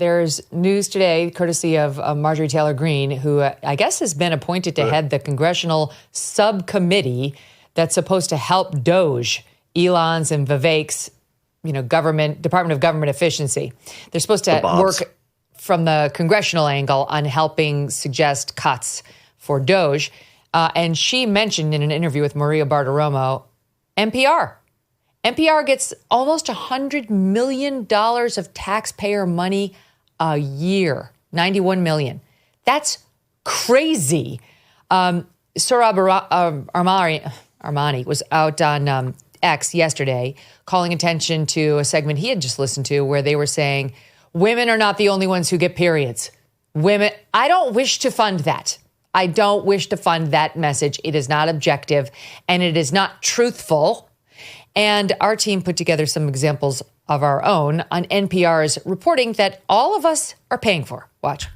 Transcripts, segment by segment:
there's news today, courtesy of Marjorie Taylor Greene, who I guess has been appointed to head the congressional subcommittee that's supposed to help DOGE, Elon's and Vivek's, Department of Government Efficiency. They're supposed to work from the congressional angle on helping suggest cuts for DOGE. And she mentioned in an interview with Maria Bartiromo, NPR. NPR gets almost $100 million of taxpayer money a year, $91 million. That's crazy. Sohrab Armani was out on X yesterday calling attention to a segment he had just listened to where they were saying, women are not the only ones who get periods. Women, I don't wish to fund that. I don't wish to fund that message. It is not objective and it is not truthful. And our team put together some examples of our own on NPR's reporting that all of us are paying for. Watch.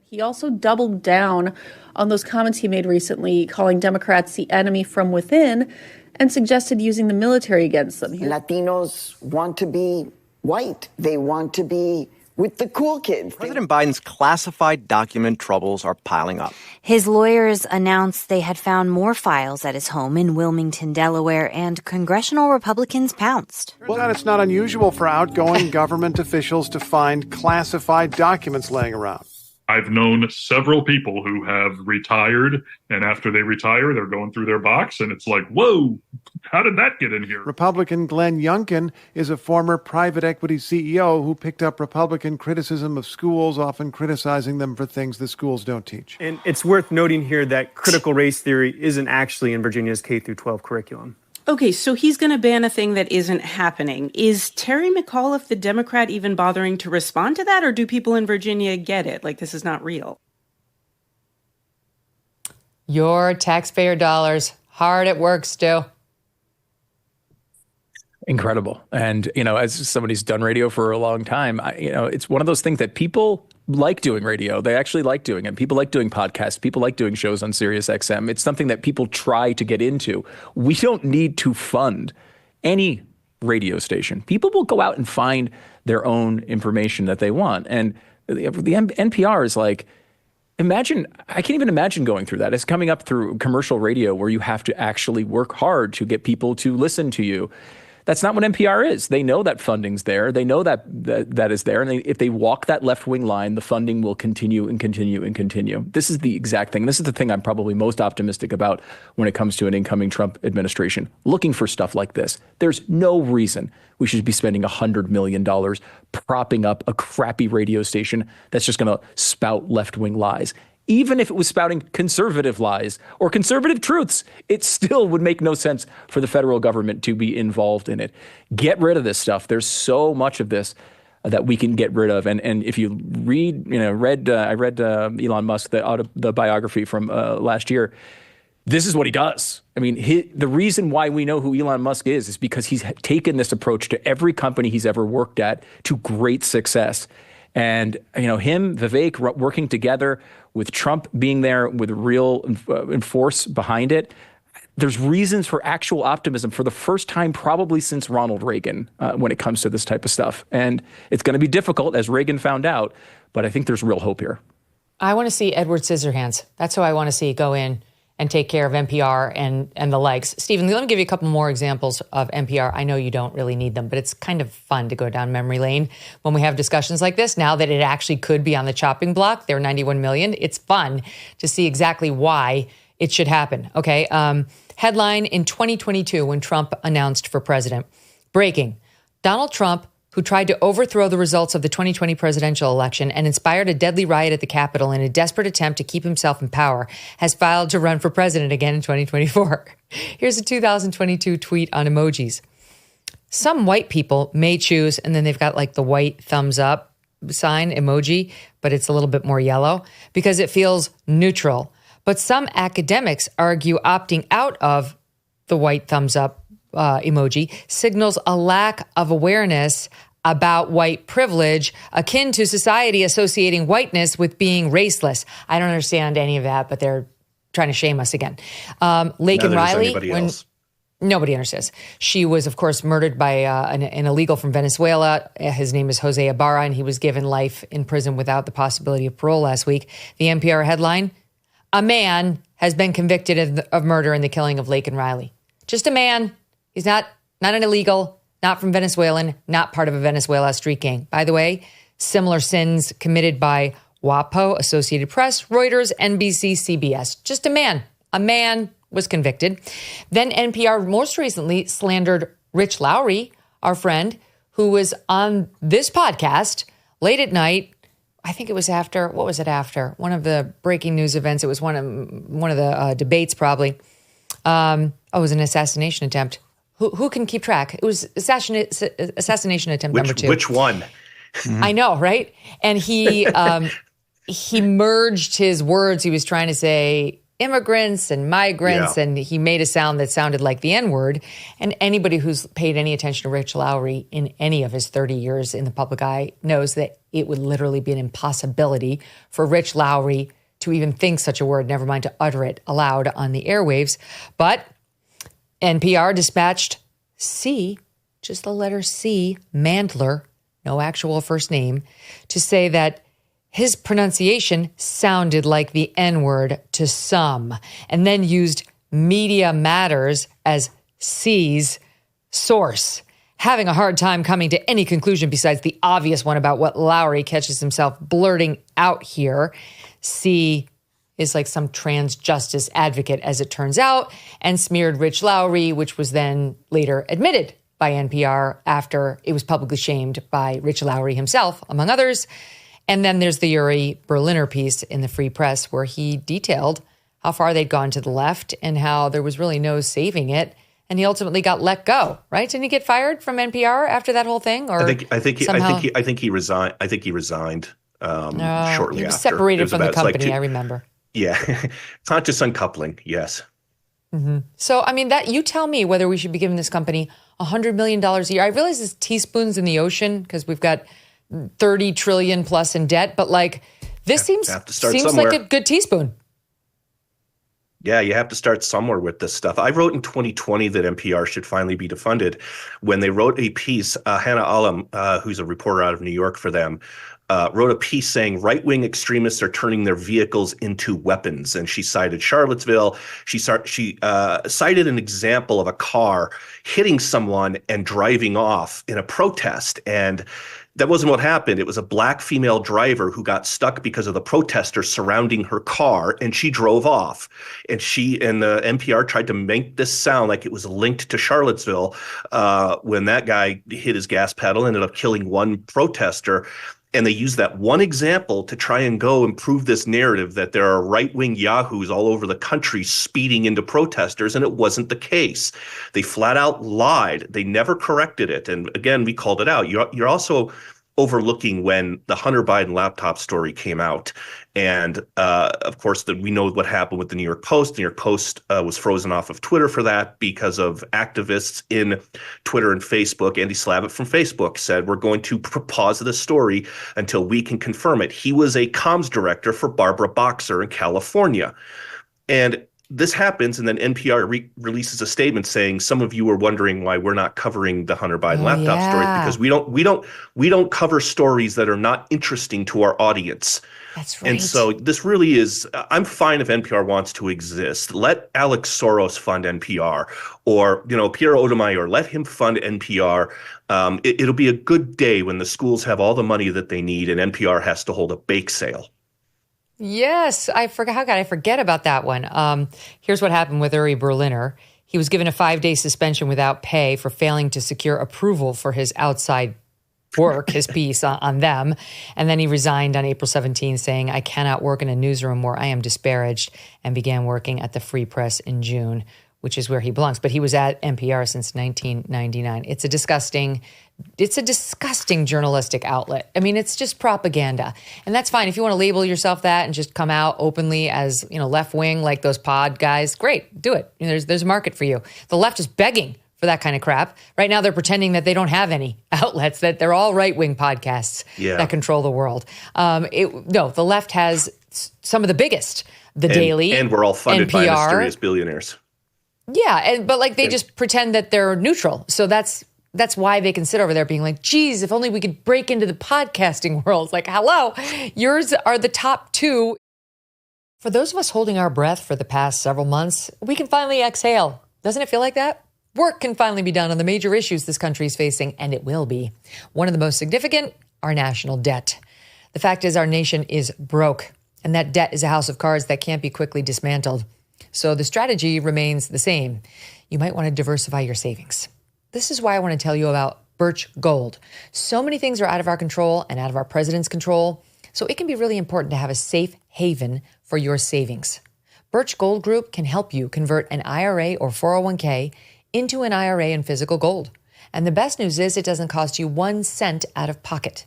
He also doubled down on those comments he made recently, calling Democrats the enemy from within, and suggested using the military against them. Latinos want to be white. They want to be with the cool kids. President Biden's classified document troubles are piling up. His lawyers announced they had found more files at his home in Wilmington, Delaware, and congressional Republicans pounced. Well, it's not unusual for outgoing government officials to find classified documents laying around. I've known several people who have retired, and after they retire, they're going through their box, and it's like, whoa, how did that get in here? Republican Glenn Youngkin is a former private equity CEO who picked up Republican criticism of schools, often criticizing them for things the schools don't teach. And it's worth noting here that critical race theory isn't actually in Virginia's K-12 curriculum. Okay, so he's going to ban a thing that isn't happening. Is Terry McAuliffe, the Democrat, even bothering to respond to that? Or do people in Virginia get it? Like, this is not real. Your taxpayer dollars hard at work, Stu. Incredible. And, as somebody who's done radio for a long time, it's one of those things that people like doing radio. They actually like doing it. People like doing podcasts. People like doing shows on SiriusXM. It's something that people try to get into. We don't need to fund any radio station. People will go out and find their own information that they want. And the NPR is like, I can't even imagine going through that. It's coming up through commercial radio where you have to actually work hard to get people to listen to you. That's not what NPR is. They know that funding's there. They know that is there. And if they walk that left-wing line, the funding will continue and continue and continue. This is the exact thing. This is the thing I'm probably most optimistic about when it comes to an incoming Trump administration, looking for stuff like this. There's no reason we should be spending $100 million propping up a crappy radio station that's just going to spout left-wing lies. Even if it was spouting conservative lies or conservative truths, it still would make no sense for the federal government to be involved in it. Get rid of this stuff. There's so much of this that we can get rid of. And if you read, I read Elon Musk, the biography from last year. This is what he does. I mean, the reason why we know who Elon Musk is because he's taken this approach to every company he's ever worked at to great success. And, him, Vivek, working together with Trump being there with real force behind it, there's reasons for actual optimism for the first time probably since Ronald Reagan when it comes to this type of stuff. And it's going to be difficult, as Reagan found out, but I think there's real hope here. I want to see Edward Scissorhands. That's who I want to see go in and take care of NPR and the likes. Stephen, let me give you a couple more examples of NPR. I know you don't really need them, but it's kind of fun to go down memory lane when we have discussions like this. Now that it actually could be on the chopping block, they're 91 million. It's fun to see exactly why it should happen. Okay. Headline in 2022 when Trump announced for president. Breaking. Donald Trump, who tried to overthrow the results of the 2020 presidential election and inspired a deadly riot at the Capitol in a desperate attempt to keep himself in power, has filed to run for president again in 2024. Here's a 2022 tweet on emojis. Some white people may choose, and then they've got like the white thumbs up sign emoji, but it's a little bit more yellow because it feels neutral. But some academics argue opting out of the white thumbs up emoji signals a lack of awareness about white privilege, akin to society associating whiteness with being raceless. I don't understand any of that, but they're trying to shame us again. Lake and Riley, Nobody understands. She was, of course, murdered by an illegal from Venezuela. His name is Jose Ibarra, and he was given life in prison without the possibility of parole last week. The NPR headline, a man has been convicted of murder in the killing of Laken Riley. Just a man. He's not an illegal, not from Venezuelan, not part of a Venezuela street gang. By the way, similar sins committed by WAPO, Associated Press, Reuters, NBC, CBS. Just a man. A man was convicted. Then NPR most recently slandered Rich Lowry, our friend, who was on this podcast late at night. I think it was after, what was it after? One of the breaking news events. It was one of the debates probably. It was an assassination attempt. Who can keep track? It was assassination attempt number 2. Which one? I know, right? And he merged his words. He was trying to say immigrants and migrants, and he made a sound that sounded like the N-word. And anybody who's paid any attention to Rich Lowry in any of his 30 years in the public eye knows that it would literally be an impossibility for Rich Lowry to even think such a word, never mind to utter it aloud on the airwaves. But NPR dispatched C, just the letter C, Mandler, no actual first name, to say that his pronunciation sounded like the N-word to some, and then used Media Matters as C's source. Having a hard time coming to any conclusion besides the obvious one about what Lowry catches himself blurting out here. C is like some trans justice advocate, as it turns out, and smeared Rich Lowry, which was then later admitted by NPR after it was publicly shamed by Rich Lowry himself, among others. And then there's the Uri Berliner piece in the Free Press where he detailed how far they'd gone to the left and how there was really no saving it. And he ultimately got let go, right? Didn't he get fired from NPR after that whole thing? Or I think he resigned. I think he resigned shortly after. He was separated from the company. I remember. Yeah, conscious uncoupling. Yes. Mm-hmm. So, I mean, that you tell me whether we should be giving this company $100 million a year. I realize it's teaspoons in the ocean because we've got 30 trillion plus in debt, but like this seems like a good teaspoon. Yeah, you have to start somewhere with this stuff. I wrote in 2020 that NPR should finally be defunded. When they wrote a piece, Hannah Alam, who's a reporter out of New York for them, wrote a piece saying right-wing extremists are turning their vehicles into weapons. And she cited Charlottesville. She cited an example of a car hitting someone and driving off in a protest. And that wasn't what happened. It was a black female driver who got stuck because of the protesters surrounding her car, and she drove off. And the NPR tried to make this sound like it was linked to Charlottesville when that guy hit his gas pedal, ended up killing one protester. And they used that one example to try and go and prove this narrative that there are right-wing yahoos all over the country speeding into protesters, and it wasn't the case. They flat out lied. They never corrected it. And again, we called it out. You're also overlooking when the Hunter Biden laptop story came out. And of course, we know what happened with the New York Post. The New York Post was frozen off of Twitter for that because of activists in Twitter and Facebook. Andy Slavitt from Facebook said, we're going to pause the story until we can confirm it. He was a comms director for Barbara Boxer in California. And this happens, and then NPR releases a statement saying some of you were wondering why we're not covering the Hunter Biden laptop story because we don't cover stories that are not interesting to our audience. That's right. And so this really is. I'm fine if NPR wants to exist. Let Alex Soros fund NPR, or Pierre Odumayer, let him fund NPR. It'll be a good day when the schools have all the money that they need, and NPR has to hold a bake sale. Yes, I forgot. How could I forget about that one? Here's what happened with Uri Berliner. He was given a 5-day suspension without pay for failing to secure approval for his outside work, his piece on them. And then he resigned on April 17, saying, I cannot work in a newsroom where I am disparaged, and began working at the Free Press in June, which is where he belongs. But he was at NPR since 1999. It's a disgusting journalistic outlet. I mean, it's just propaganda. And that's fine. If you want to label yourself that and just come out openly as, left wing, like those pod guys, great, do it. There's a market for you. The left is begging for that kind of crap. Right now, they're pretending that they don't have any outlets, that they're all right-wing podcasts that control the world. The left has some of the biggest, The Daily, and we're all funded NPR, by mysterious billionaires. Yeah, but like they just pretend that they're neutral. So that's why they can sit over there being like, geez, if only we could break into the podcasting world. It's like, hello, yours are the top two. For those of us holding our breath for the past several months, we can finally exhale. Doesn't it feel like that? Work can finally be done on the major issues this country is facing, and it will be. One of the most significant, our national debt. The fact is our nation is broke, and that debt is a house of cards that can't be quickly dismantled. So the strategy remains the same. You might want to diversify your savings. This is why I want to tell you about Birch Gold. So many things are out of our control and out of our president's control, so it can be really important to have a safe haven for your savings. Birch Gold Group can help you convert an IRA or 401k into an IRA in physical gold. And the best news is it doesn't cost you 1 cent out of pocket.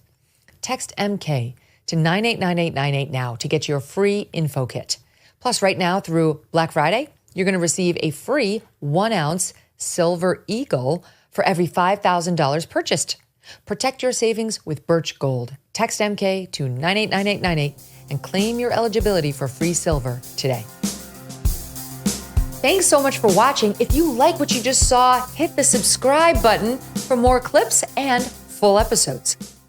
Text MK to 989898 now to get your free info kit. Plus, right now through Black Friday, you're going to receive a free 1-ounce silver eagle for every $5,000 purchased. Protect your savings with Birch Gold. Text MK to 989898 and claim your eligibility for free silver today. Thanks so much for watching. If you like what you just saw, hit the subscribe button for more clips and full episodes.